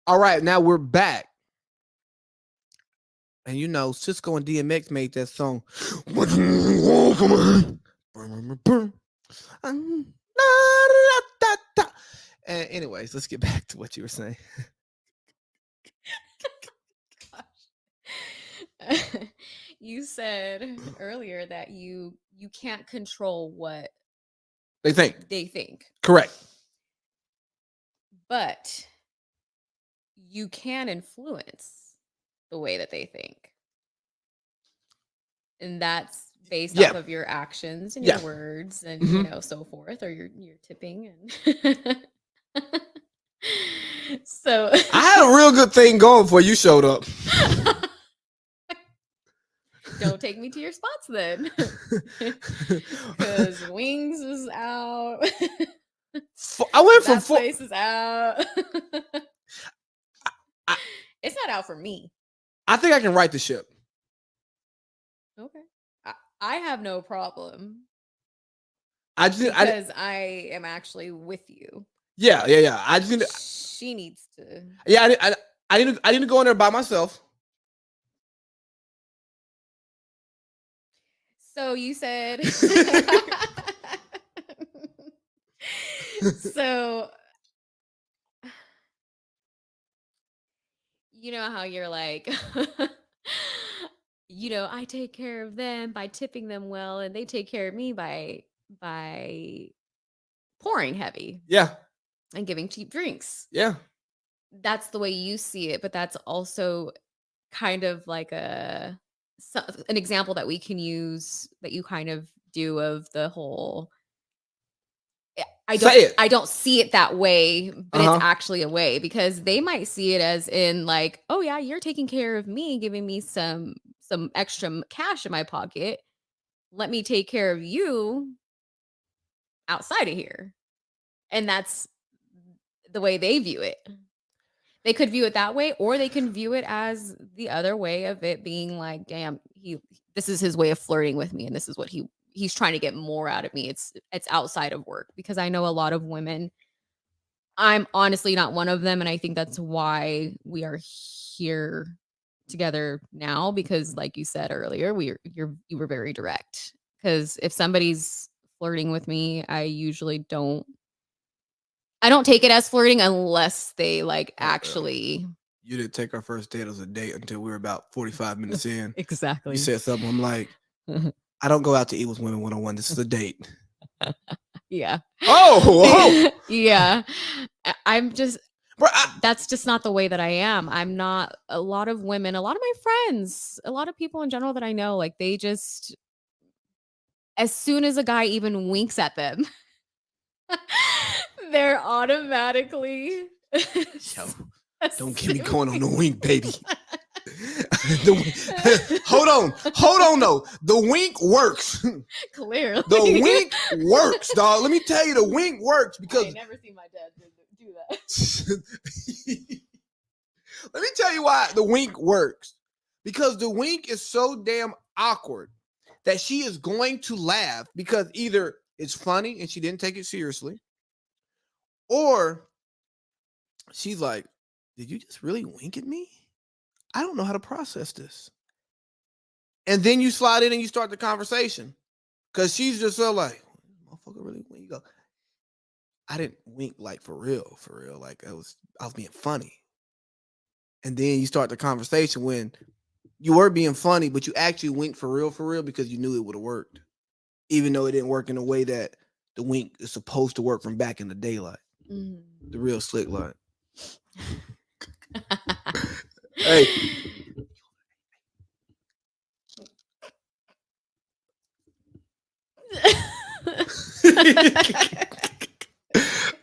All right, now we're back. And you know, Cisco and DMX made that song. What do you want from me? And anyways, let's get back to what you were saying. You said earlier that you can't control what They think. they think, Correct. but you can influence the way that they think. And that's based Yeah. off of your actions and Yeah. your words and Mhm. so forth, or your tipping and so I had a real good thing going before you showed up. don't take me to your spots then. Because Wings is out. I went from That place is out. I, It's not out for me. I think I can right the ship. Okay. I have no problem I just because I am actually with you. yeah. I just need to, She needs to. yeah. I need to go in there by myself. So you said. So you know how you're like, I take care of them by tipping them well, and they take care of me by pouring heavy Yeah, and giving cheap drinks. yeah. That's the way you see it, but that's also kind of like an example that we can use that you kind of do of the whole I Say don't it. I don't see it that way, but it's Uh huh. actually a way because they might see it as in like, "Oh yeah, you're taking care of me, giving me some extra cash in my pocket. Let me take care of you outside of here." And that's the way they view it. They could view it that way, or they can view it as the other way of it being like, "Damn, this is his way of flirting with me, and this is what he's trying to get more out of me." It's outside of work because I know a lot of women. I'm honestly not one of them, and I think that's why we are here together now because, like you said earlier, you were very direct. Because if somebody's flirting with me, I don't take it as flirting unless they like Oh well. actually. You didn't take our first date as a date until we were about 45 minutes in. You Exactly. said something. I'm like, I don't go out to eat with women 1-on-1. This is a date. Yeah. Oh, Yeah. I'm just bro. that's just not the way that I am. I'm not a lot of women, a lot of my friends, a lot of people in general that I know, like they just as soon as a guy even winks at them, they're automatically Yo, don't get me going on assuming. the wink, baby. Hold on, though. The wink works. Clearly. The wink works, dog. Let me tell you, the wink works I because ain't never seen my dad do that. let me tell you why the wink works. Because the wink is so damn awkward that she is going to laugh because either it's funny and she didn't take it seriously, or she's like, "Did you just really wink at me? I don't know how to process this." And then you slide in and you start the conversation because she's just so like, "Motherfucker, really?" When you go, I didn't wink like for real, for real. Like I was being funny. And then you start the conversation when you were being funny, but you actually winked for real, because you knew it would have worked, even though it didn't work in a way that the wink is supposed to work from back in the daylight, the real slick light. Hey,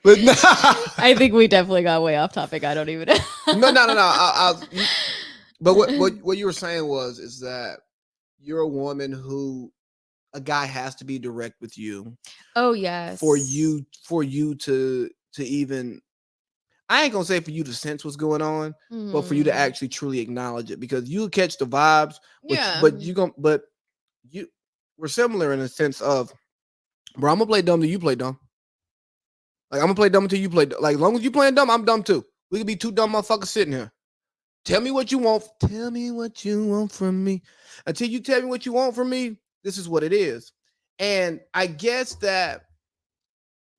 but nah, I think we definitely got way off topic. I don't even know. no. But what you were saying is that you're a woman who a guy has to be direct with you Oh yes. for you to even, I ain't gonna say for you to sense what's going on, but for you to actually truly acknowledge it, because you catch the vibes, Yeah. but you we're similar in the sense of, bro, I'm gonna play dumb till you play dumb. Like I'm gonna play dumb until you play. Like as long as you playing dumb, I'm dumb too. We could be two dumb motherfuckers sitting here. Tell me what you want. Tell me what you want from me. Until you tell me what you want from me, this is what it is. And I guess that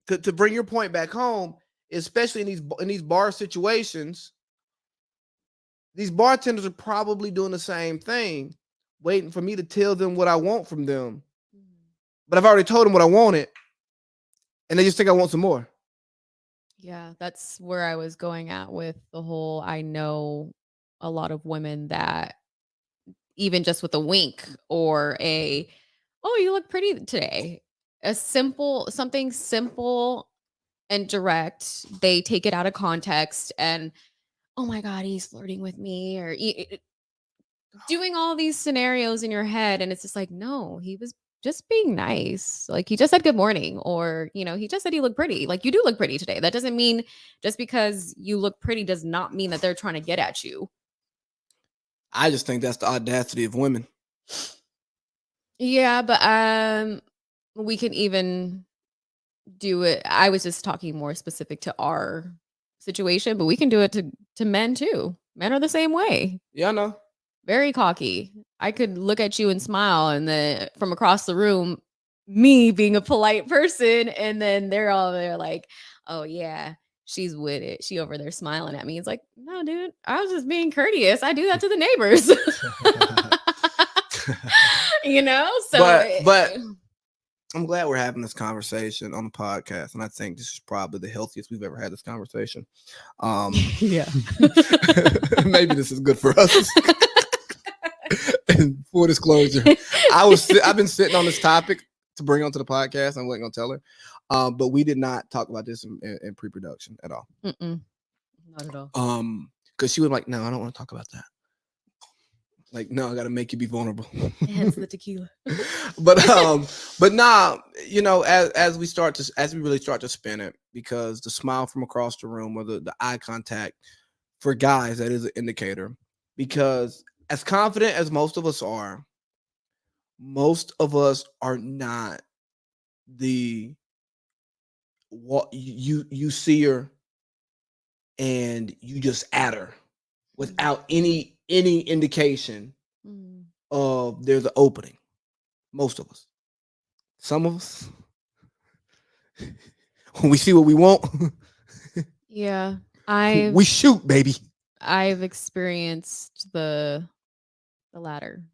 to bring your point back home, especially in these bar situations, these bartenders are probably doing the same thing, waiting for me to tell them what I want from them. But I've already told them what I wanted, and they just think I want some more. Yeah, that's where I was going at with the whole I know a lot of women that even just with a wink or a, oh, you look pretty today. Something simple and direct, they take it out of context and, oh my God, he's flirting with me or doing all these scenarios in your head. And it's just like, no, he was just being nice. Like he just said good morning or, he just said he looked pretty. Like you do look pretty today. That doesn't mean just because you look pretty does not mean that they're trying to get at you. I just think that's the audacity of women. Yeah, but we can even do it. I was just talking more specific to our situation, but we can do it to men too. Men are the same way. Yeah, I know. Very cocky. I could look at you and smile, and then from across the room, me being a polite person, and then they're all there like, oh yeah, she's with it. She over there smiling at me. It's like, no, dude, I was just being courteous. I do that to the neighbors. So but I'm glad we're having this conversation on the podcast, and I think this is probably the healthiest we've ever had this conversation. Yeah. Maybe this is good for us. And full disclosure, I've been sitting on this topic to bring onto the podcast. I wasn't gonna tell her, but we did not talk about this in pre-production at all. Not at all. Because she was like, "No, I don't want to talk about that." Like, no, I got to make you be vulnerable. Hence the tequila. but nah, as we really start to spin it, because the smile from across the room or the eye contact for guys, that is an indicator. Because as confident as most of us are not the what you see her and you just at her without any indication of there's an opening. Most of us. Some of us, when we see what we want, yeah, we shoot, baby. I've experienced the latter.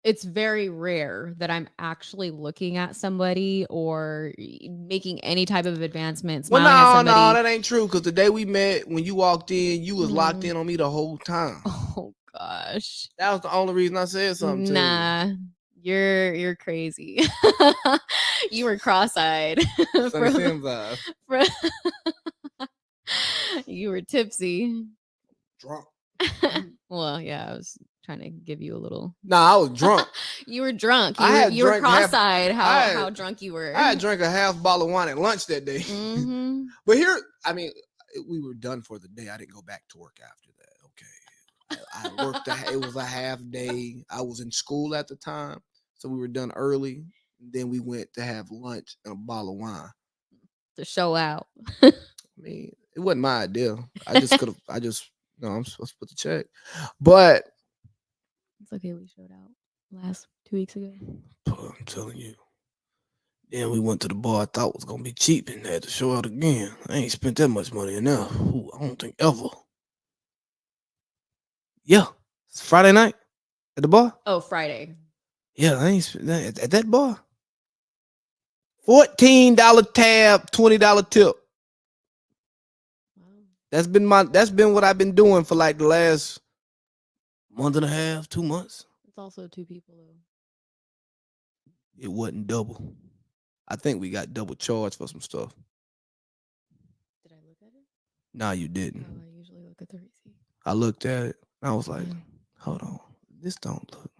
It's very rare that I'm actually looking at somebody or making any type of advancement, smiling at somebody. No, that ain't true. Because the day we met, when you walked in, you was locked in on me the whole time. Oh gosh, that was the only reason I said something to you. Nah, you're crazy. You were cross-eyed. You were tipsy. Drunk. Well, yeah, I was trying to give you a little. Nah, I was drunk. You were drunk. You were cross-eyed. How drunk you were. I had drank a half bottle of wine at lunch that day. Mm-hmm. But we were done for the day. I didn't go back to work after that. Okay. I worked. It was a half day. I was in school at the time, so we were done early. Then we went to have lunch and a bottle of wine to show out. I mean, it wasn't my idea. I just could have. I'm supposed to put the check, but it's okay. We showed out last 2 weeks ago. I'm telling you. Then we went to the bar I thought was gonna be cheap and had to show out again. I ain't spent that much money enough. I don't think ever. Yeah, it's Friday night at the bar. Oh, Friday. Yeah, I ain't spent that at that bar. $14 tab, $20 tip. That's been what I've been doing for like the last month and a half, 2 months. It's also 2 people though. It wasn't double. I think we got double charged for some stuff. Did I look at it? No, you didn't. Oh, I usually look at the receipt. I looked at it. I was like, hold on. This don't look.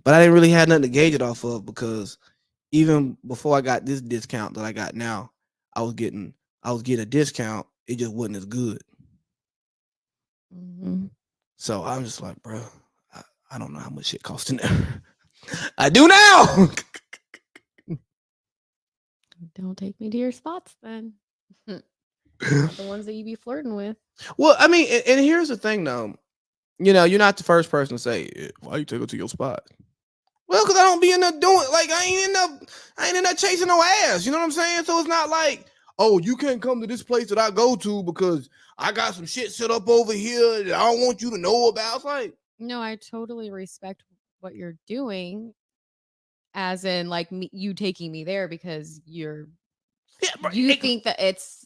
But I didn't really have nothing to gauge it off of, because even before I got this discount that I got now, I was getting a discount. It just wasn't as good. Mm-hmm. So I'm just like, bro, I don't know how much shit costs in there. I do now. Don't take me to your spots then. Not the ones that you be flirting with. Well, I mean, and here's the thing, though. You're not the first person to say, "Why you take her to your spot?" Well, because I don't be in there doing like I ain't in there chasing no ass. You know what I'm saying? So it's not like, oh, you can't come to this place that I go to because I got some shit set up over here that I don't want you to know about. It's like, No, I totally respect what you're doing, as in like you taking me there because you yeah, think that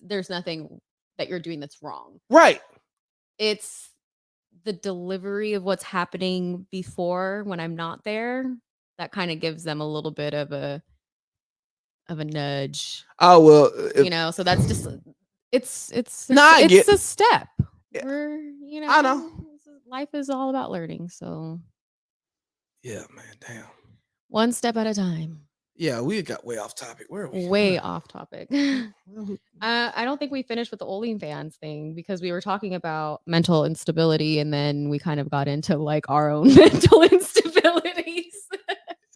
there's nothing that you're doing that's wrong. right. It's the delivery of what's happening before when I'm not there that kind of gives them a little bit of a nudge. Oh well, So that's just it's no, I get. a step. Yeah, We're, I know. life is all about learning, so Yeah, man, damn. one step at a time. Yeah, we got way off topic. Where are we? Way off topic. I don't think we finished with the OnlyFans thing because we were talking about mental instability and then we kind of got into like our own mental instabilities.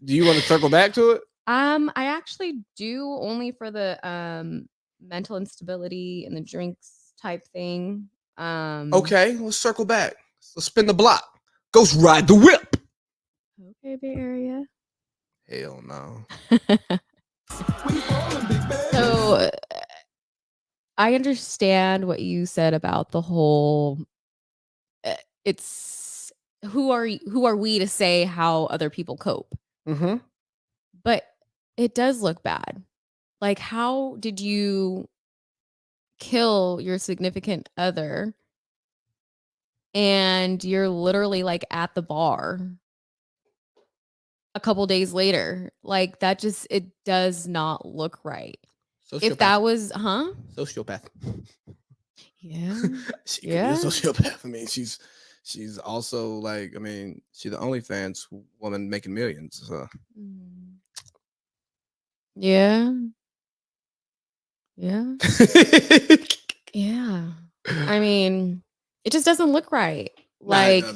Do you want to circle back to it? I actually do, only for the mental instability and the drinks type thing. Okay, let's circle back. Let's spin the block. Ghost ride the whip. Okay, Bay Area. Hell no. So I understand what you said about the whole it's who are we to say how other people cope? Mm-hmm. But it does look bad. Like, how did you kill your significant other and you're literally like at the bar a couple days later? Like, that just, it does not look right. If that was, Sociopath. Yeah. She could be a sociopath. I mean, she's also like, I mean, she's the OnlyFans woman making millions. So. Yeah. Yeah. Yeah. I mean, it just doesn't look right. Like,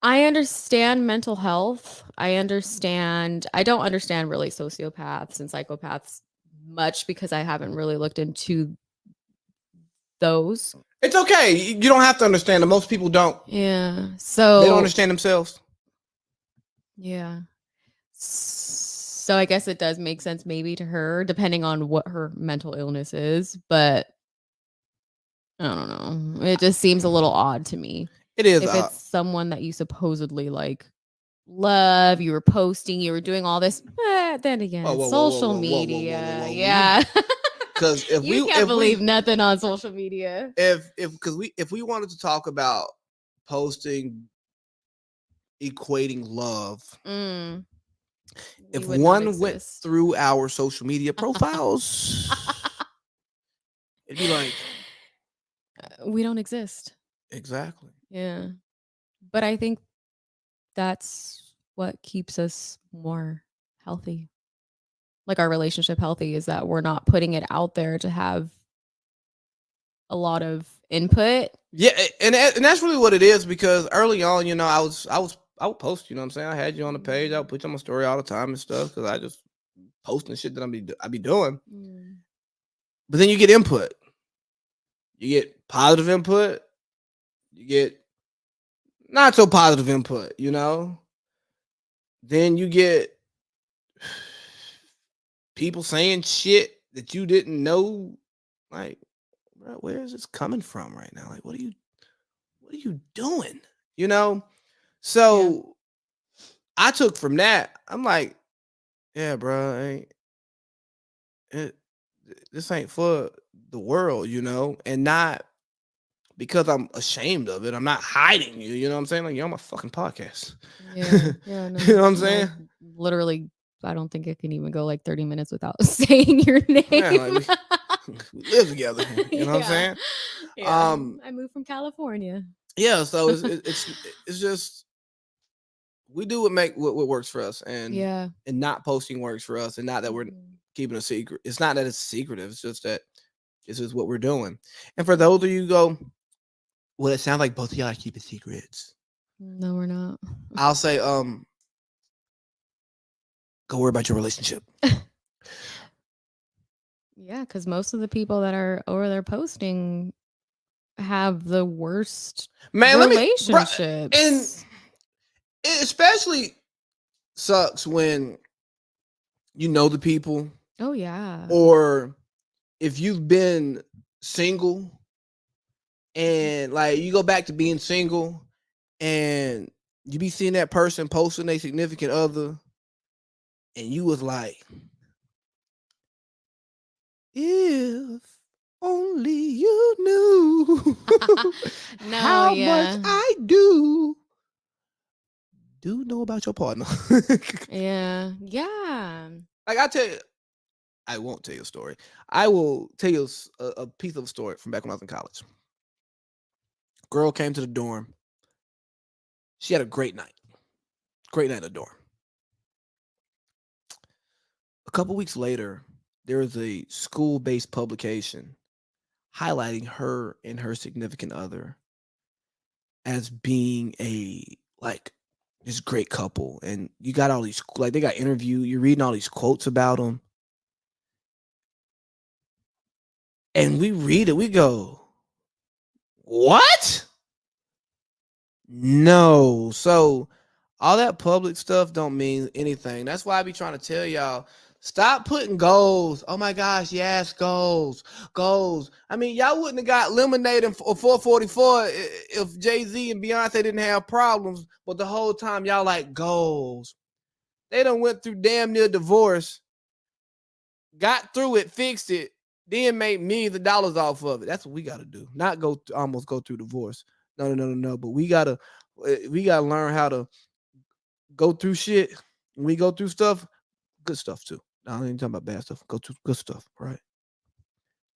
I understand mental health. I don't understand really sociopaths and psychopaths much because I haven't really looked into those. It's okay. You don't have to understand them. Most people don't. Yeah. So they don't understand themselves. Yeah. So I guess it does make sense maybe to her, depending on what her mental illness is, but I don't know. It just seems a little odd to me. It is if it's someone that you supposedly like love, you were posting, you were doing all this, but then again, social media. Yeah. Because if you can't believe nothing on social media. If we wanted to talk about posting equating love, if one went through our social media profiles, it'd be like, we don't exist. Exactly. Yeah. But I think that's what keeps us more healthy. Like our relationship healthy is that we're not putting it out there to have a lot of input. Yeah, and that's really what it is, because early on, I would post, you know what I'm saying? I had you on the page, I would put you on my story all the time and stuff, because I just posting shit that I be doing. But then you get input. You get positive input. You get not so positive input, Then you get people saying shit that you didn't know. Like, bro, where is this coming from right now? Like, what are you doing? So I took from that, I'm like, yeah, bro, this ain't for the world, and not because I'm ashamed of it. I'm not hiding you, you know what I'm saying? Like, you're on my fucking podcast. Yeah. Yeah. No, you know what I'm saying? Literally, I don't think it can even go like 30 minutes without saying your name. Yeah, like we live together. You know what I'm saying? Yeah. I moved from California. Yeah, so it's just we do what works for us, and not posting works for us, and not that we're keeping a secret. It's not that it's secretive. It's just that this is what we're doing. And for those of you who go, well, it sounds like both of y'all are keeping secrets. No, we're not. I'll say, go worry about your relationship. Yeah, because most of the people that are over there posting have the worst Man, and relationships. it especially sucks when you know the people, Oh yeah. or if you've been single and like you go back to being single and you be seeing that person posting a significant other and you was like, if only you knew No, how much yeah. I do know about your partner. Yeah. Yeah. Like I tell you, I won't tell you a story. I will tell you a piece of a story from back when I was in college. Girl came to the dorm. She had a great night. Great night in the dorm. A couple weeks later, there was a school-based publication highlighting her and her significant other as being a like this great couple, and you got all these like they got interviewed. You're reading all these quotes about them, and we read it. We go, what? No. So all that public stuff don't mean anything. That's why I be trying to tell y'all, stop putting goals. Oh my gosh, yes, goals. Goals. I mean, y'all wouldn't have got Lemonade and 444 if Jay-Z and Beyonce didn't have problems, but the whole time y'all like goals. They done went through damn near divorce, got through it, fixed it, then made millions of dollars off of it. That's what we got to do. Not almost go through divorce. No, no, no, no, no. But we gotta learn how to go through shit. When we go through stuff, good stuff too. I ain't talking about bad stuff. Go through good stuff, right?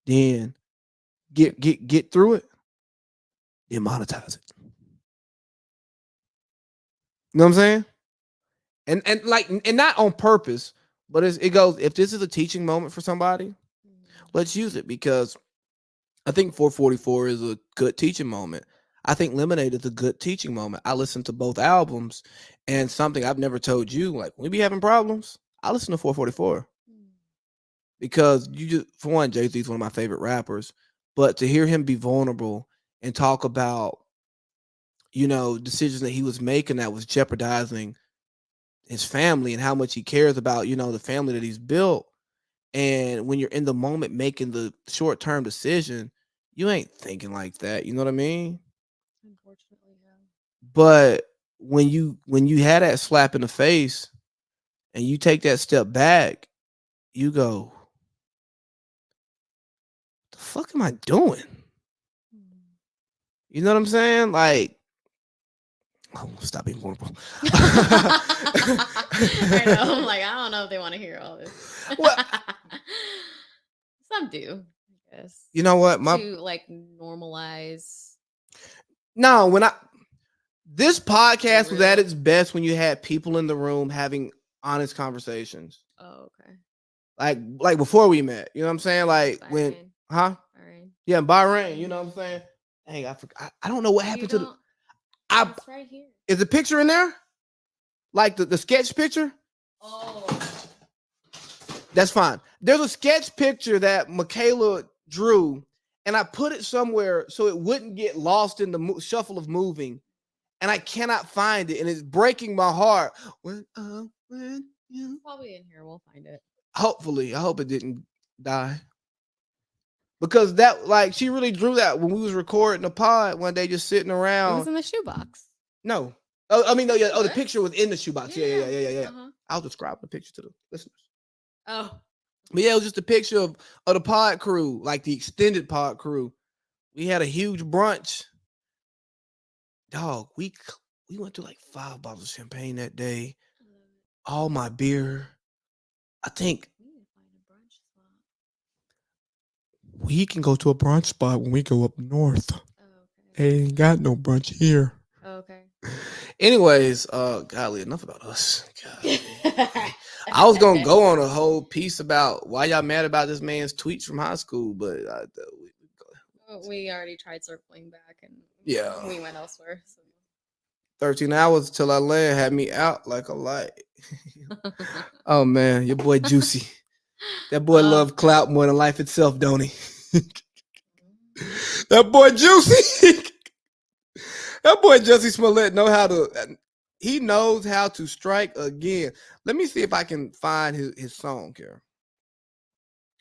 Then get through it, then monetize it. You know what I'm saying? And like and not on purpose, but it goes. If this is a teaching moment for somebody, let's use it because I think 444 is a good teaching moment. I think Lemonade is a good teaching moment. I listened to both albums, and something I've never told you, like when we be having problems, I listen to 444 because you just for one, Jay Z is one of my favorite rappers, but to hear him be vulnerable and talk about decisions that he was making that was jeopardizing his family and how much he cares about the family that he's built. And when you're in the moment making the short term decision, you ain't thinking like that. You know what I mean? Unfortunately, yeah. But when you had that slap in the face and you take that step back, you go, the fuck am I doing? You know what I'm saying? Like, oh, stop being vulnerable. I know. I'm like, I don't know if they want to hear all this. Well, Some do, I guess. you know what? To like normalize. No, this podcast was at Real. its best when you had people in the room having honest conversations. Oh, okay. Like before we met. You know what I'm saying? Like when Bahrain. huh? Bahrain. Yeah, Bahrain, you know what I'm saying? Hey, I forgot. I don't know what happened to the It's right here. is the picture in there? Like the sketch picture? Oh. That's fine. There's a sketch picture that Michaela drew, and I put it somewhere so it wouldn't get lost in the shuffle of moving. And I cannot find it, and it's breaking my heart. When you Probably in here. We'll find it. hopefully, I hope it didn't die. Because that like she really drew that when we was recording the pod one day, just sitting It was around. in the shoebox. No. Oh, I mean, no, yeah. Oh, the What? picture was in the shoebox. Yeah. Uh-huh. I'll describe the picture to the listeners. Oh. But yeah, it was just a picture of the pod crew, like the extended pod crew. We had a huge brunch. Dog, we went through like 5 bottles of champagne that day. All my beer. I think We need to find a brunch spot. we can go to a brunch spot when we go up north. Oh, okay. They ain't got no brunch here. Oh, okay. Anyways, golly, enough about us. I was gonna go on a whole piece about why y'all mad about this man's tweets from high school, but we already tried circling back and yeah, we went elsewhere. So. 13 hours till I land had me out like a light. Oh man, your boy Juicy. That boy love clout more than life itself, don't he? That boy Juicy. That boy Jussie Smollett he knows how to strike again. Let me see if I can find his song here.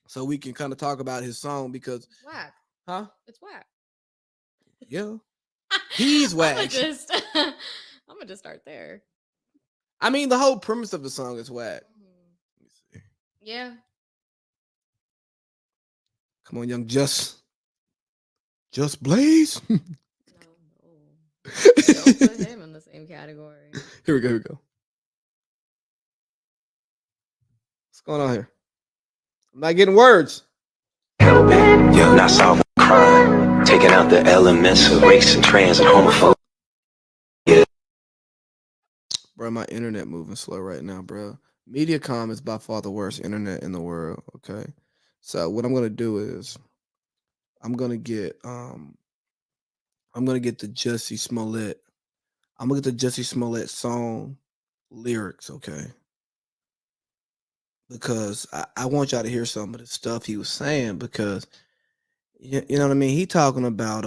So we can kind of talk about his song because whack. huh? It's whack. Yeah. He's whack. I'm gonna just start there. I mean, the whole premise of the song is whack. Let me see. Yeah. Come on, young Just Blaze. No. Don't put him in the same category. Here we go. What's going on here? I'm not getting words. Help it, you're not solving crime. Taking out the elements of race and trans and homophobia. Bro, my internet moving slow right now, bro. Mediacom is by far the worst internet in the world. Okay. So what I'm gonna do is I'm gonna get the Jussie Smollett. I'm gonna get the Jussie Smollett song lyrics, okay? Because I want y'all to hear some of the stuff he was saying because you know what I mean? He talking about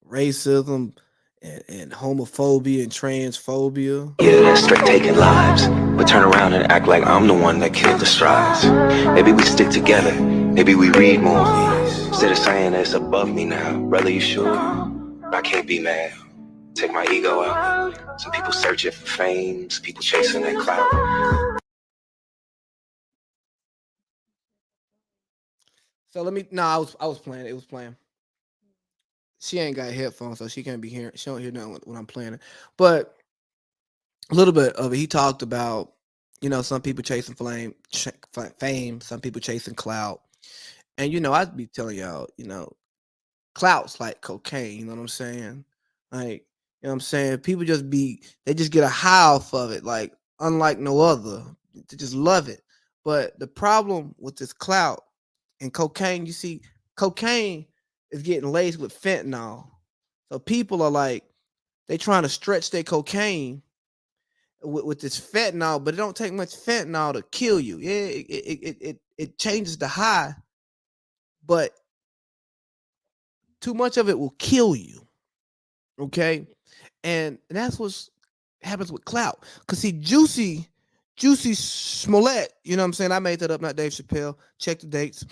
racism and homophobia and transphobia. Yeah, that's straight taking lives. But turn around and act like I'm the one that killed the strides. Maybe we stick together. Maybe we read more. Instead of saying that it's above me now. Brother, you sure? I can't be mad. Take my ego out. Some people searching for fame. Some people chasing that clout. So I was playing. It was playing. She ain't got headphones, so she can't be hearing. She don't hear nothing when I'm playing it. But a little bit of it. He talked about, some people chasing fame, some people chasing clout, and I'd be telling y'all, clout's like cocaine. You know what I'm saying? Like, you know what I'm saying? People they just get a high off of it, like unlike no other. They just love it. But the problem with this clout and cocaine, you see, cocaine is getting laced with fentanyl. So people are like, they trying to stretch their cocaine with this fentanyl, but it don't take much fentanyl to kill you. Yeah, it changes the high, but too much of it will kill you. Okay, and that's what happens with clout. Cause see, Juicy Smollett, you know what I'm saying? I made that up, not Dave Chappelle. Check the dates.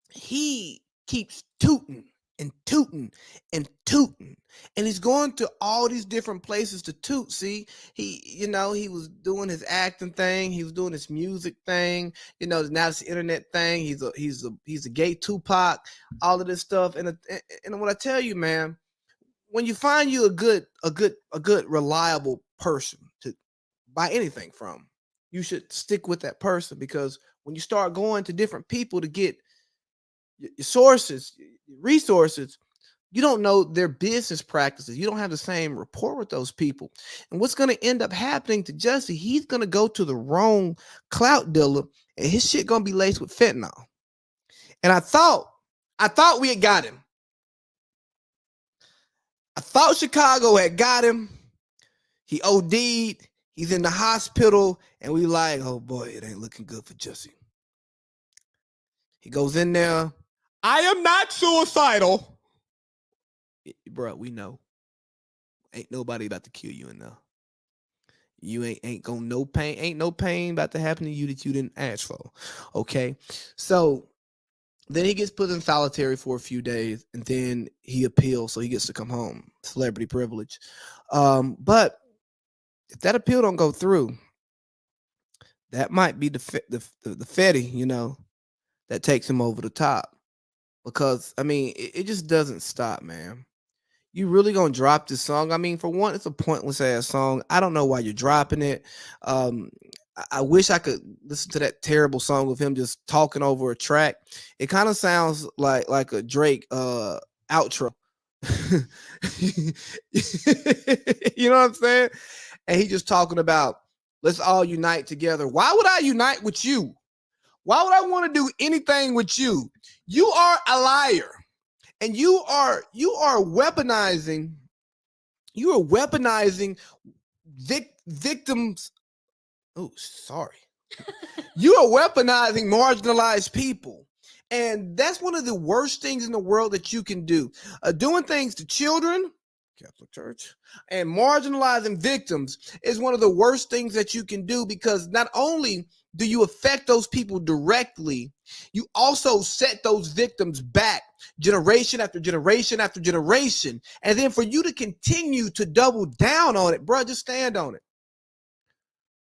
He keeps tooting and tooting and tooting. And he's going to all these different places to toot. See, he was doing his acting thing, he was doing his music thing, now it's the internet thing. He's a gay Tupac, all of this stuff. And what I tell you, man, when you find you a good reliable person to buy anything from, you should stick with that person, because when you start going to different people to get your sources, resources, you don't know their business practices. You don't have the same rapport with those people. And what's going to end up happening to Jussie, he's going to go to the wrong clout dealer and his shit going to be laced with fentanyl. And I thought we had got him. I thought Chicago had got him. He OD'd. He's in the hospital. And we like, oh boy, it ain't looking good for Jussie. He goes in there. I am not suicidal. Bro, we know. Ain't nobody about to kill you in there. You ain't gonna no pain. Ain't no pain about to happen to you that you didn't ask for. Okay. So then he gets put in solitary for a few days, and then he appeals, so he gets to come home. Celebrity privilege. But if that appeal don't go through, that might be the Fetty, that takes him over the top. Because I mean, it just doesn't stop, man. You really gonna drop this song? I mean, for one, it's a pointless ass song. I don't know why you're dropping it. I wish I could listen to that terrible song of him just talking over a track. It kind of sounds like a Drake outro. You know what I'm saying? And he just talking about, let's all unite together. Why would I unite with you? Why would I want to do anything with you? You are a liar. And you are weaponizing victims. Oh, sorry. You are weaponizing marginalized people. And that's one of the worst things in the world that you can do. Doing things to children, Catholic Church, and marginalizing victims is one of the worst things that you can do, because not only do you affect those people directly, you also set those victims back generation after generation after generation. And then for you to continue to double down on it, bro, just stand on it.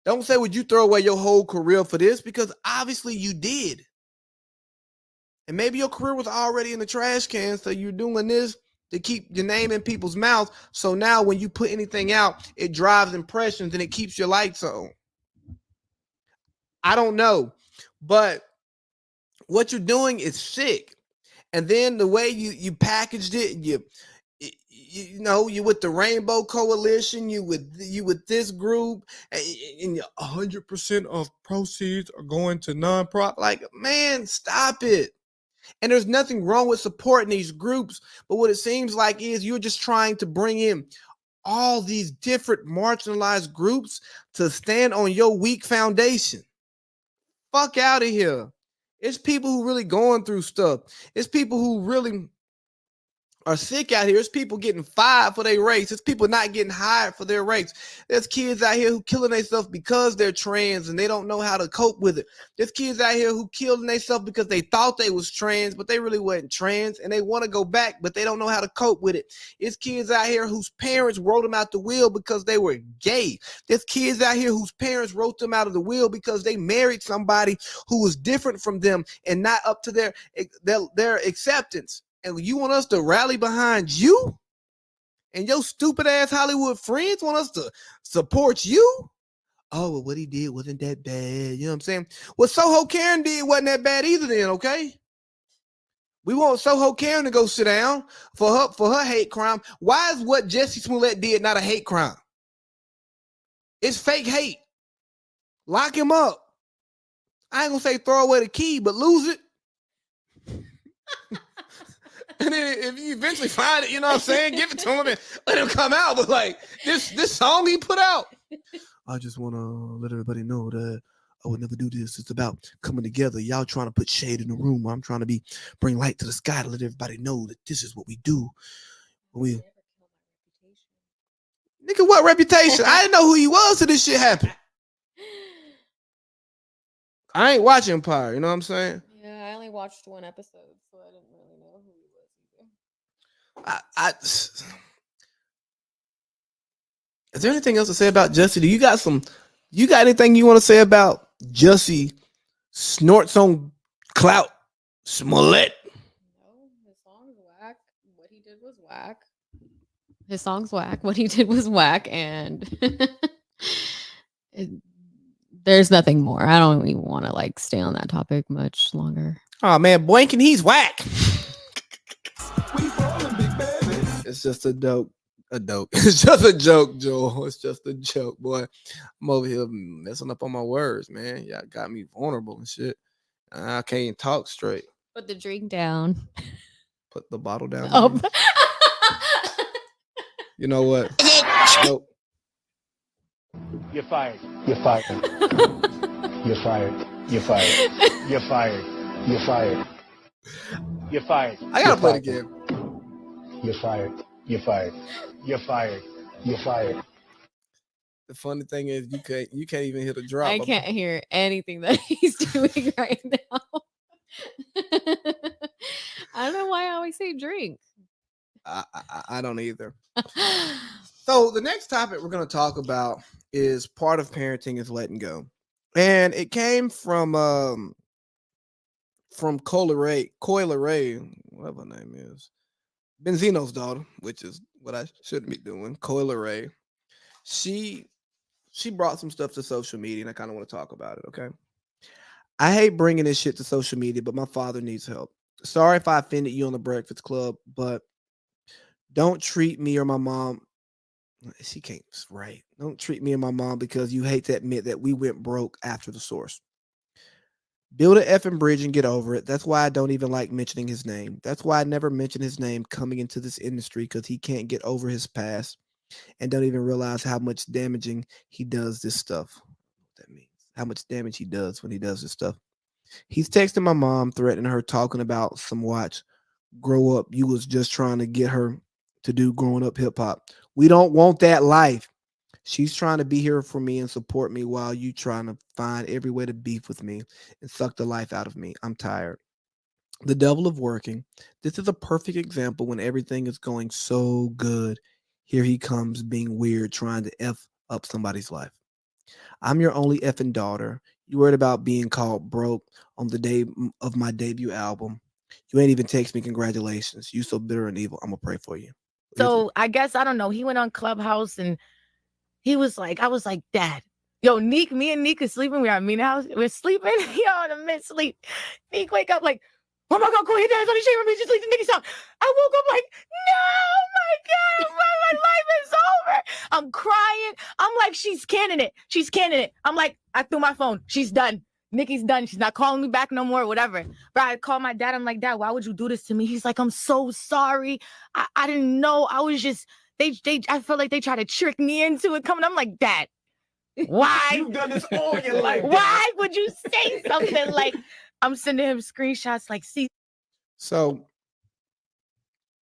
Don't say, would you throw away your whole career for this? Because obviously you did. And maybe your career was already in the trash can, so you're doing this to keep your name in people's mouths. So now when you put anything out, it drives impressions and it keeps your lights on. I don't know. But what you're doing is sick. And then the way you packaged it, you know, you with the Rainbow Coalition, you with this group, and 100% of proceeds are going to nonprofit. Like, man, stop it. And there's nothing wrong with supporting these groups, but what it seems like is you're just trying to bring in all these different marginalized groups to stand on your weak foundation. Fuck out of here. It's people who really going through stuff. It's people who really are sick out here. It's people getting fired for their race. It's people not getting hired for their race. There's kids out here who killing themselves because they're trans and they don't know how to cope with it. There's kids out here who killing themselves because they thought they was trans, but they really wasn't trans, and they want to go back, but they don't know how to cope with it. It's kids out here whose parents wrote them out the will because they were gay. There's kids out here whose parents wrote them out of the will because they married somebody who was different from them and not up to their acceptance. And you want us to rally behind you? And your stupid ass Hollywood friends want us to support you? Oh, well, what he did wasn't that bad. You know what I'm saying? What Soho Karen did wasn't that bad either then, okay? We want Soho Karen to go sit down for her hate crime. Why is what Jussie Smollett did not a hate crime? It's fake hate. Lock him up. I ain't gonna say throw away the key, but lose it. And then if you eventually find it, you know what I'm saying, give it to him and let him come out. But like this song he put out, I just want to let everybody know that I would never do this. It's about coming together. Y'all trying to put shade in the room. I'm trying to bring light to the sky to let everybody know that this is what we do. Nigga, what reputation? I didn't know who he was till this shit happened. I ain't watching Empire. You know what I'm saying? Yeah, I only watched one episode, so I didn't really know who he was either. Is there anything else to say about Jussie? You got anything you want to say about Jussie snorts on clout Smollett? No, his song's whack. What he did was whack. His song's whack. What he did was whack, and there's nothing more. I don't even want to like stay on that topic much longer. Oh man, Boinkin, he's whack. It's just a joke. It's just a joke, Joel. It's just a joke, boy. I'm over here messing up on my words, man. Y'all got me vulnerable and shit. I can't even talk straight. Put the drink down. Put the bottle down. Oh. You know what? Nope. You're fired. You're fired. You're fired. You're fired. You're fired. You're fired. You're fired. I gotta play the game. You're fired. You're fired. You're fired. You're fired. The funny thing is, you can't even hit a drop. I can't hear anything that he's doing right now. I don't know why I always say drink. I don't either. So the next topic we're going to talk about is part of parenting is letting go, and it came from Coyle Ray, whatever her name is, Benzino's daughter, which is what I shouldn't be doing. Coyle Ray, she brought some stuff to social media, and I kind of want to talk about it. Okay, I hate bringing this shit to social media, but my father needs help. Sorry if I offended you on the Breakfast Club, but don't treat me or my mom. She can't right. Don't treat me and my mom because you hate to admit that we went broke after the source. Build an effing bridge and get over it. That's why I don't even like mentioning his name. That's why I never mention his name coming into this industry, because he can't get over his past. and don't even realize how much damaging he does this stuff. That means how much damage he does when he does this stuff. He's texting my mom, threatening her, talking about some watch. Grow up. You was just trying to get her to do growing up hip hop. We don't want that life. She's trying to be here for me and support me while you trying to find every way to beef with me and suck the life out of me. I'm tired. The devil of working. This is a perfect example when everything is going so good. Here he comes being weird, trying to F up somebody's life. I'm your only effing daughter. You worried about being called broke on the day of my debut album. You ain't even text me congratulations. You so bitter and evil. I'm gonna pray for you. So I guess I don't know. He went on Clubhouse and he was like, I was like, Dad, yo, me and Neek is sleeping. We're at Mina house. We're sleeping. Yo, in the mid sleep. Neek wake up like, oh my God, cool. Your dad's on the shame of me. Just leave the Nicki song. I woke up like, no, my God, my life is over. I'm crying. I'm like, she's canning it. She's canning it. I'm like, I threw my phone. She's done. Nikki's done. She's not calling me back no more, whatever. But I called my dad. I'm like, Dad, why would you do this to me? He's like, I'm so sorry. I didn't know. I was just, I feel like they try to trick me into it coming. I'm like, Dad, why? You've done this all your life. Why would you say something like, I'm sending him screenshots like, see. So,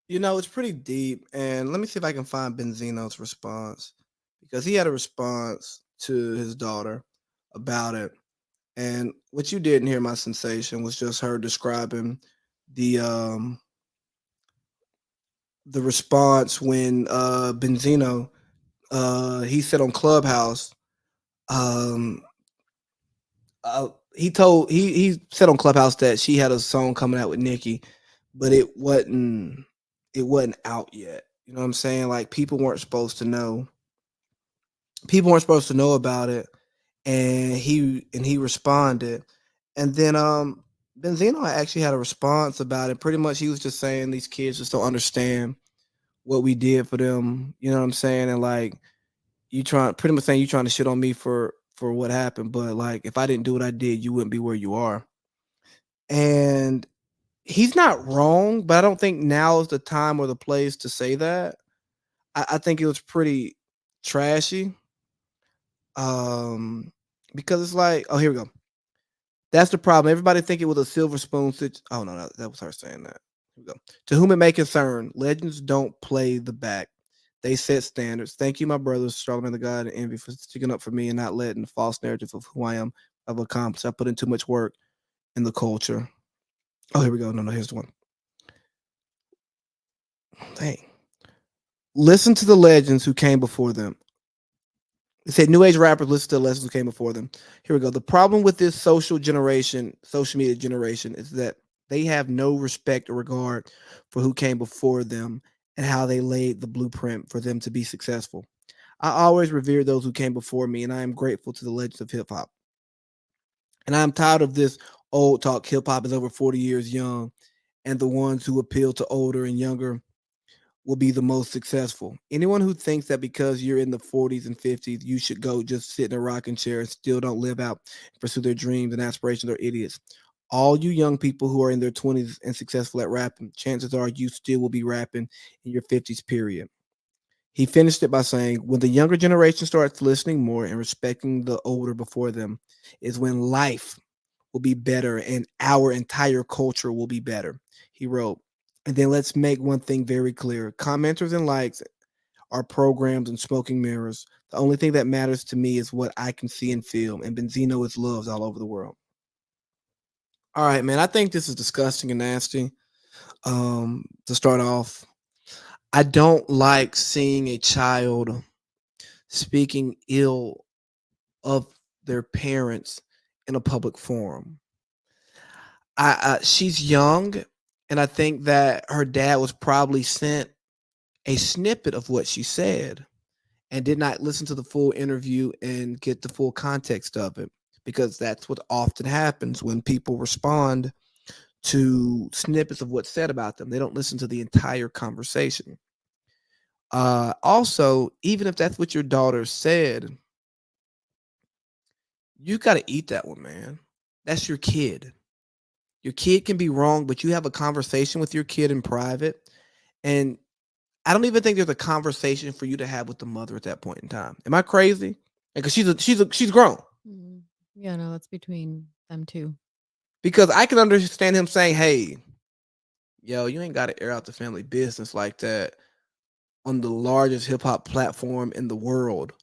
it's pretty deep. And let me see if I can find Benzino's response, because he had a response to his daughter about it. And what you didn't hear, my sensation, was just her describing the response when Benzino he said on Clubhouse, um he said on Clubhouse that she had a song coming out with Nicki, but it wasn't out yet. You know what I'm saying? Like, people weren't supposed to know. People weren't supposed to know about it, and he responded, and then Benzino actually had a response about it. Pretty much, he was just saying these kids just don't understand what we did for them. You know what I'm saying? And like, pretty much saying you trying to shit on me for what happened, but like, if I didn't do what I did, you wouldn't be where you are. And he's not wrong, but I don't think now is the time or the place to say that. I think it was pretty trashy. Um, because it's like, oh, here we go. That's the problem. Everybody think it was a silver spoon Oh no, that was her saying that. Here we go. To whom it may concern, legends don't play the back. They set standards. Thank you, my brothers, Charlamagne the God and Envy, for sticking up for me and not letting the false narrative of who I am of accomplished. I put in too much work in the culture. Oh, here we go. No, here's the one. Hey, listen to the legends who came before them. It said new age rappers listen to the legends who came before them. Here we go. The problem with this social media generation, is that they have no respect or regard for who came before them and how they laid the blueprint for them to be successful. I always revere those who came before me, and I am grateful to the legends of hip hop. And I'm tired of this old talk. Hip hop is over 40 years young, and the ones who appeal to older and younger will be the most successful. Anyone who thinks that because you're in the 40s and 50s, you should go just sit in a rocking chair and still don't live out and pursue their dreams and aspirations are idiots. All you young people who are in their 20s and successful at rapping, chances are you still will be rapping in your 50s, period. He finished it by saying, when the younger generation starts listening more and respecting the older before them, is when life will be better and our entire culture will be better. He wrote, and then let's make one thing very clear. Commenters and likes are programs and smoking mirrors. The only thing that matters to me is what I can see and feel, and Benzino is loved all over the world. All right, man, I think this is disgusting and nasty. To start off, I don't like seeing a child speaking ill of their parents in a public forum. She's young, and I think that her dad was probably sent a snippet of what she said and did not listen to the full interview and get the full context of it, because that's what often happens when people respond to snippets of what's said about them. They don't listen to the entire conversation. Also, even if that's what your daughter said, you got to eat that one, man. That's your kid. Your kid can be wrong, but you have a conversation with your kid in private, and I don't even think there's a conversation for you to have with the mother at that point in time. Am I crazy? Because she's grown. Mhm. Yeah, no, that's between them two. Because I can understand him saying, "Hey, yo, you ain't got to air out the family business like that on the largest hip hop platform in the world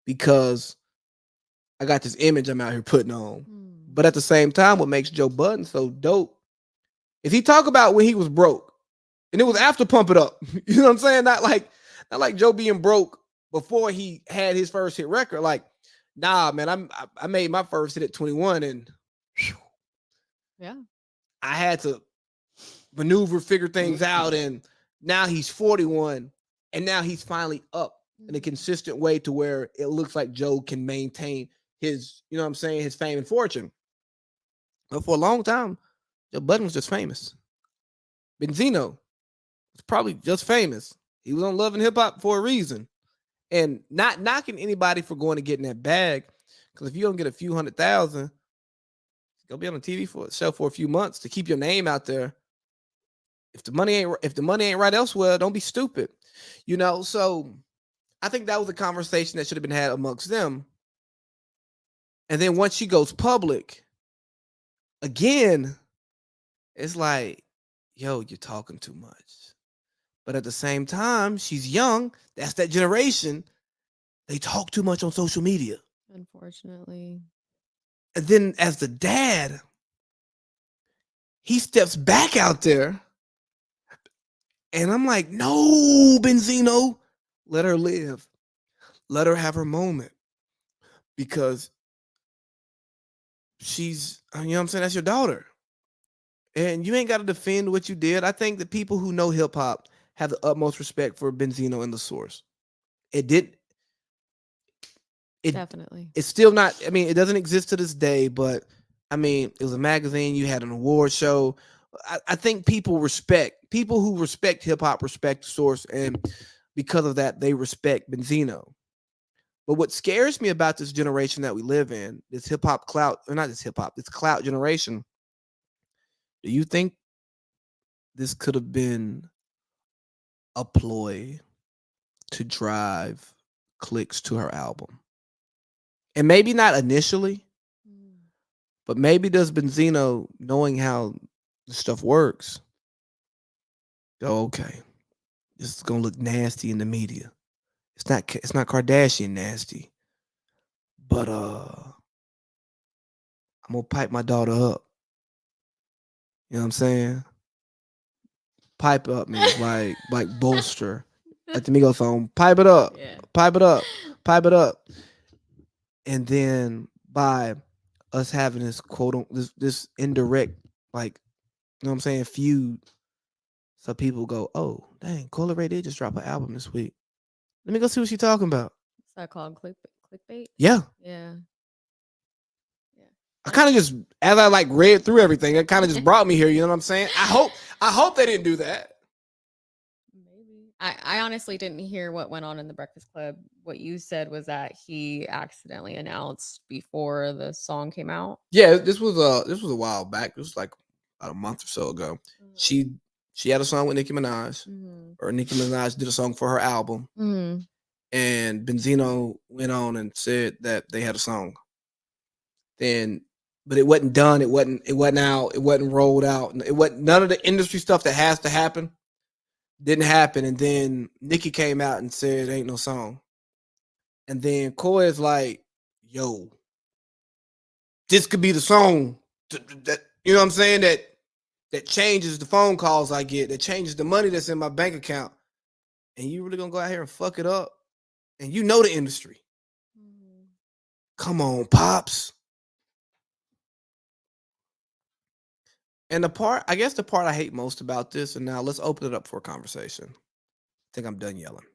because I got this image I'm out here putting on." But at the same time, what makes Joe Budden so dope is he talk about when he was broke. And it was after Pump It Up. You know what I'm saying? Not like Joe being broke before he had his first hit record. Like, nah, man, I made my first hit at 21 and whew, Yeah. I had to maneuver, figure things out. And now he's 41 and now he's finally up in a consistent way to where it looks like Joe can maintain his, you know what I'm saying, his fame and fortune. But for a long time, Joe Budden was just famous. Benzino was probably just famous. He was on Love and Hip Hop for a reason. And not knocking anybody for going to get in that bag. Because if you don't get a few 100,000, go be on the TV for show for a few months to keep your name out there. If the money ain't right elsewhere, don't be stupid. You know, so I think that was a conversation that should have been had amongst them. And then once she goes public, again, it's like, yo, you're talking too much. But at the same time, she's young. That's that generation. They talk too much on social media. Unfortunately. And then as the dad, he steps back out there. And I'm like, no, Benzino, let her live. Let her have her moment. Because she's, you know what I'm saying? That's your daughter. And you ain't got to defend what you did. I think the people who know hip hop have the utmost respect for Benzino and the source. It did. Definitely. It's still not, I mean, it doesn't exist to this day, but I mean, it was a magazine, you had an award show. I think people who respect hip hop respect the source, and because of that, they respect Benzino. But what scares me about this generation that we live in, this hip hop clout, or not this hip hop, this clout generation, do you think this could have been a ploy to drive clicks to her album? And maybe not initially, but maybe does Benzino, knowing how the stuff works, go, okay, this is gonna look nasty in the media. It's not Kardashian nasty, but I'm gonna pipe my daughter up. You know what I'm saying? Pipe up means like bolster. Like the Migos song, pipe it up, Yeah. pipe it up, pipe it up. And then by us having this this indirect, like, you know what I'm saying, feud. So people go, oh, dang, Cola Ray did just drop an album this week. Let me go see what she's talking about. Is that called clickbait? Yeah. Yeah. I kind of just, as I like read through everything, it kind of just brought me here. You know what I'm saying? I hope they didn't do that. Maybe. I honestly didn't hear what went on in the Breakfast Club. What you said was that he accidentally announced before the song came out. Yeah, this was a while back. This was like about a month or so ago. She had a song with Nicki Minaj, or Nicki Minaj did a song for her album, and Benzino went on and said that they had a song. But it wasn't done. It wasn't out. It wasn't rolled out. It wasn't none of the industry stuff that has to happen. Didn't happen. And then Nicki came out and said, "Ain't no song." And then Koi is like, "Yo, this could be the song that, you know what I'm saying, that changes the phone calls I get, that changes the money that's in my bank account. And you really gonna go out here and fuck it up? And you know the industry. Come on, Pops." And the part I hate most about this, and now let's open it up for a conversation. I think I'm done yelling.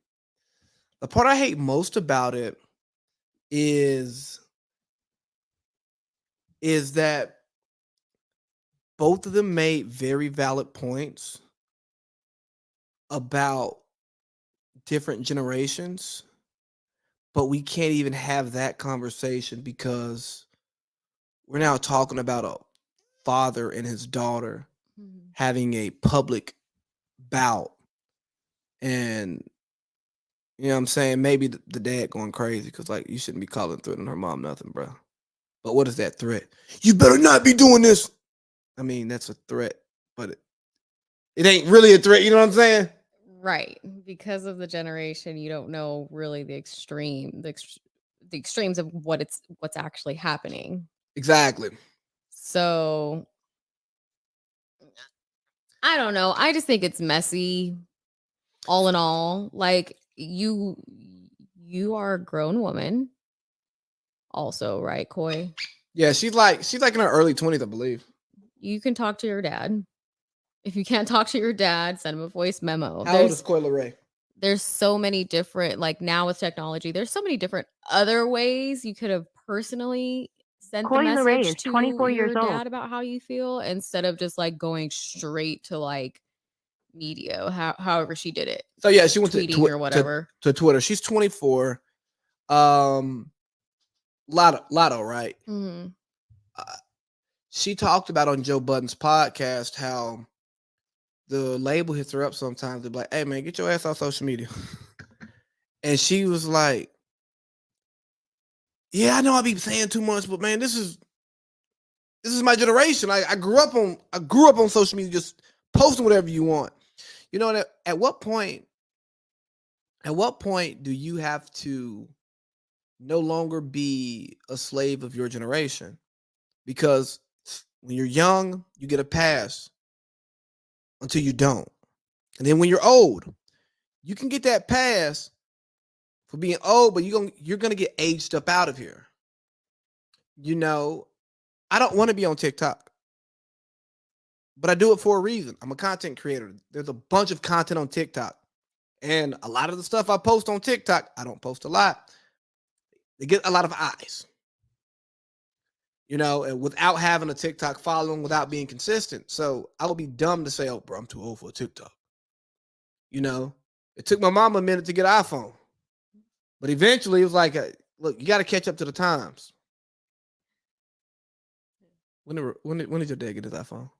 The part I hate most about it is that both of them made very valid points about different generations, but we can't even have that conversation because we're now talking about a father and his daughter having a public bout And you know what I'm saying? Maybe the dad going crazy because like you shouldn't be calling threatening her mom nothing, bro. But what is that threat? You better not be doing this. I mean, that's a threat, but it ain't really a threat. You know what I'm saying? Right. Because of the generation, you don't know really the extremes of what's actually happening. Exactly. So I don't know. I just think it's messy. All in all, like you are a grown woman also, right, Koi? Yeah, she's like in her early 20s, I believe. You can talk to your dad. If you can't talk to your dad, send him a voice memo. How old is Coi Leray? There's so many different, like now with technology, there's so many different other ways you could have personally sent the Coi Leray message is to 24 your years old. dad about how you feel instead of just like going straight to like media, however she did it. So yeah, she went tweeting or whatever. to Twitter. She's 24. Lotto, right? Mhm. She talked about on Joe Budden's podcast how the label hits her up sometimes to be like, "Hey man, get your ass off social media." And she was like, "Yeah, I know I be saying too much, but man, this is my generation. I grew up on social media, just posting whatever you want. You know, at what point do you have to no longer be a slave of your generation? Because when you're young, you get a pass until you don't. And then when you're old, you can get that pass for being old, but you're gonna get aged up out of here. You know, I don't want to be on TikTok, but I do it for a reason. I'm a content creator. There's a bunch of content on TikTok. And a lot of the stuff I post on TikTok, I don't post a lot. They get a lot of eyes. You know, and without having a TikTok following, without being consistent. So I would be dumb to say, oh, bro, I'm too old for a TikTok. You know, it took my mom a minute to get an iPhone. But eventually it was like, look, you got to catch up to the times. When did your dad get his iPhone?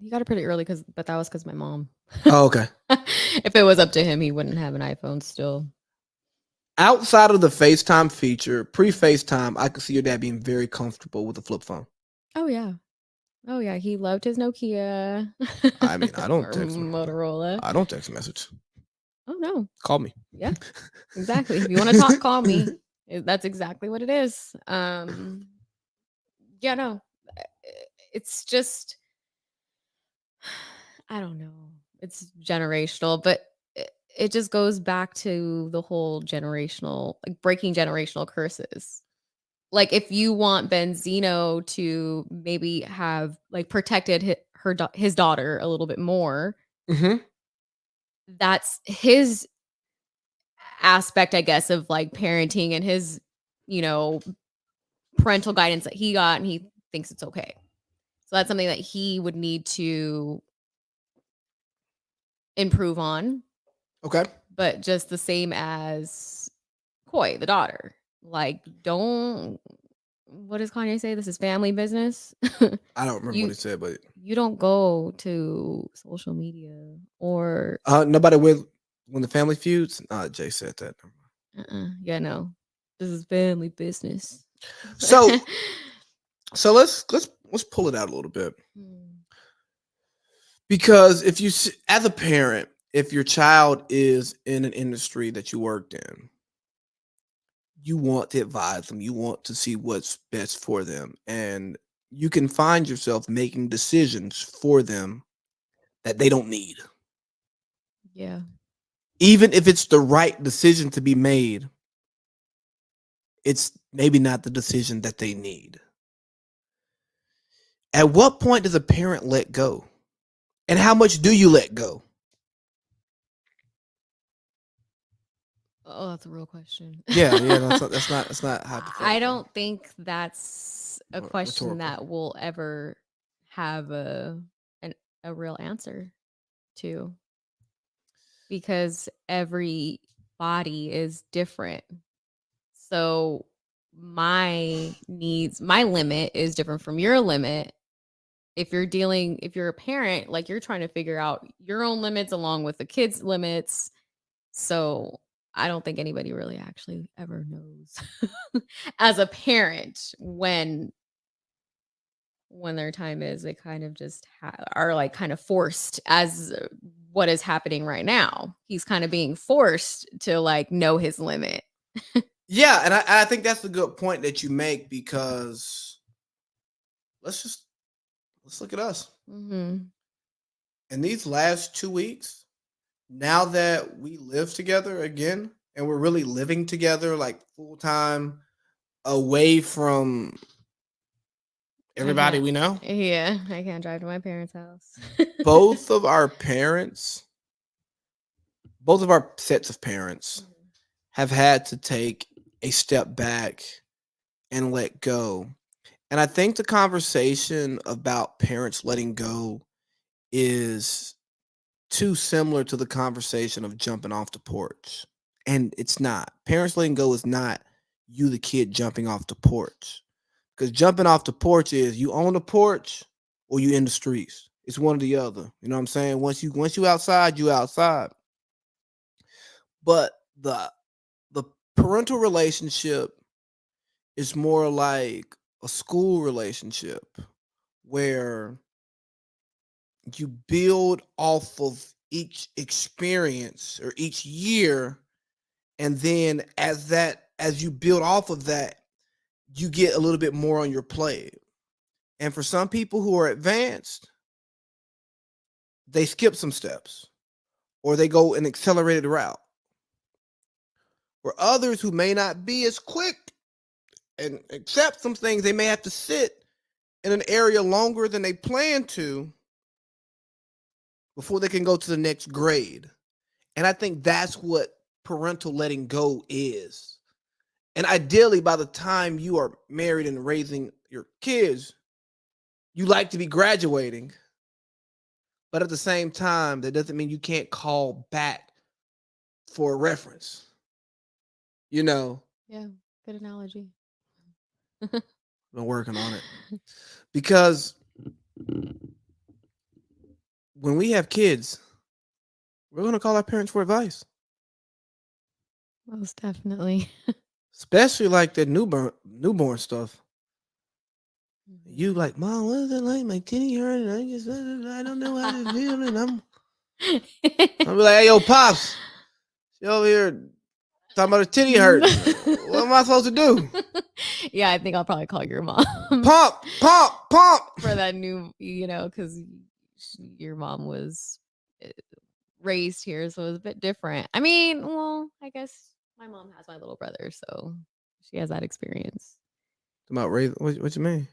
He got it pretty early but that was because my mom. Oh, okay. If it was up to him, he wouldn't have an iPhone still. Outside of the FaceTime feature, pre-FaceTime, I could see your dad being very comfortable with a flip phone. Oh yeah. Oh yeah. He loved his Nokia. I mean, I don't or text Motorola. I don't text message. Oh no. Call me. Yeah. Exactly. If you want to talk, call me. That's exactly what it is. Yeah, no. It's just I don't know. It's generational, but it just goes back to the whole generational, like breaking generational curses. Like if you want Benzino to maybe have like protected his daughter a little bit more, that's his aspect, I guess, of like parenting and his, parental guidance that he got, and he thinks it's okay. So that's something that he would need to improve on. Okay. But just the same as Koi, the daughter. Like, what does Kanye say? This is family business. I don't remember what he said, but you don't go to social media or nobody will when the family feuds. Jay said that. Yeah, no. This is family business. So let's pull it out a little bit. Because if you, as a parent, if your child is in an industry that you worked in, you want to advise them, you want to see what's best for them. And you can find yourself making decisions for them that they don't need. Yeah. Even if it's the right decision to be made, it's maybe not the decision that they need. At what point does a parent let go? And how much do you let go? Oh, that's a real question. Yeah, that's not hypothetical. I don't think that's a question that will ever have a real answer to, because every body is different. So my limit is different from your limit. if you're a parent, like you're trying to figure out your own limits along with the kids' limits. So I don't think anybody really actually ever knows as a parent when their time is. They kind of just are like kind of forced, as what is happening right now. He's kind of being forced to like know his limit. Yeah, and I think that's a good point that you make, because let's look at us. Mm-hmm. In these last 2 weeks, now that we live together again and we're really living together like full time, away from everybody we know, Yeah, I can't drive to my parents' house. both of our sets of parents have had to take a step back and let go. And I think the conversation about parents letting go is too similar to the conversation of jumping off the porch. And it's not. Parents letting go is not you, the kid, jumping off the porch. Because jumping off the porch is you own the porch or you in the streets. It's one or the other. You know what I'm saying? Once you outside, you outside. But the parental relationship is more like a school relationship where you build off of each experience or each year, and then as you build off of that, you get a little bit more on your plate. And for some people who are advanced, they skip some steps or they go an accelerated route. For others who may not be as quick and accept some things, they may have to sit in an area longer than they plan to before they can go to the next grade. And I think that's what parental letting go is. And ideally, by the time you are married and raising your kids, you like to be graduating. But at the same time, that doesn't mean you can't call back for a reference. You know? Yeah, good analogy. Been working on it. Because when we have kids, we're going to call our parents for advice. Most definitely. Especially like that newborn stuff. You like, Mom, what is it like? My titty hurt, and I don't know how to feel, and I'll be like, hey, yo, Pops, you over here talking about a titty hurt. What am I supposed to do? Yeah, I think I'll probably call your mom. Pump For that new, because your mom was raised here, so it was a bit different. I mean, well, I guess my mom has my little brother, so she has that experience. About raising, what you mean?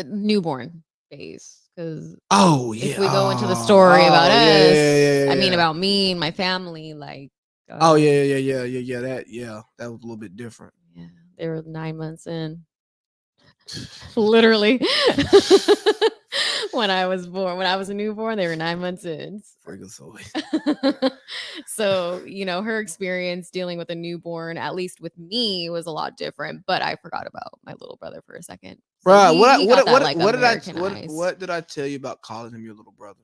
Newborn phase, because if we go into the story about us, yeah, I mean about me and my family, like that was a little bit different. Yeah, they were 9 months in. Literally. When I was a newborn, they were 9 months in. So, her experience dealing with a newborn, at least with me, was a lot different. But I forgot about my little brother for a second. So Bro, what did I tell you about calling him your little brother?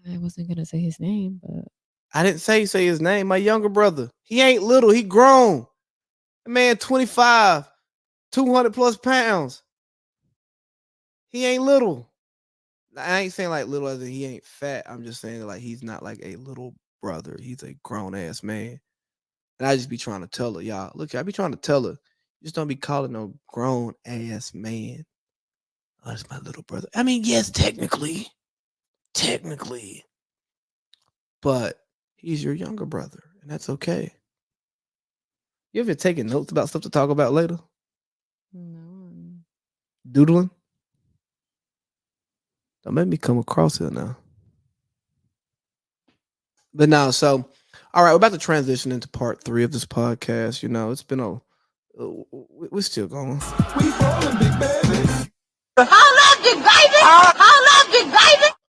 I wasn't gonna say his name, but I didn't say his name. My younger brother. He ain't little. He grown. The man, 25, 200 plus pounds. He ain't little. I ain't saying like little as in he ain't fat. I'm just saying like he's not like a little brother. He's a grown ass man. And I just be trying to tell her, y'all. Look, I be trying to tell her, just don't be calling no grown ass man. Oh, that's my little brother. I mean, yes, technically. But he's your younger brother, and that's okay. You ever taking notes about stuff to talk about later? no. Doodling? Don't make me come across it now. But now, so, all right, we're about to transition into part 3 of this podcast. It's been we're still going. We rolling, big baby. Hold up, big baby. Hold up, big baby.